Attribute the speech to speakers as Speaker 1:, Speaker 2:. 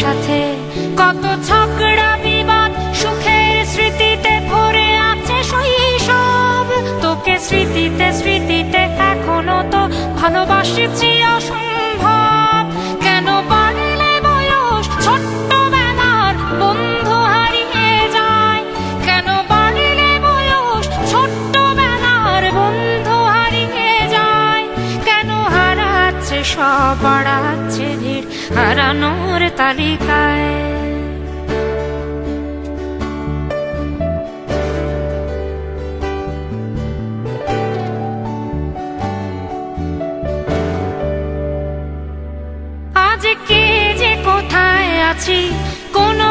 Speaker 1: সাথে কত ঝগড়া বিবাদ, সুখের স্মৃতিতে ভরে আছে শৈশব। তোকে স্মৃতিতে স্মৃতিতে এখনো তো ভালোবাসছি অসম্ভব। কেন বাড়লে বয়স ছোট্টবেলার বন্ধু হারিয়ে যায়? কেন বাড়লে বয়স ছোট্টবেলার বন্ধু হারিয়ে যায়? কেন হারাচ্ছে সব, বাড়াচ্ছে ভিড় হারানোর তালিকায়? আজ কে যে কোথায় আছি কোনো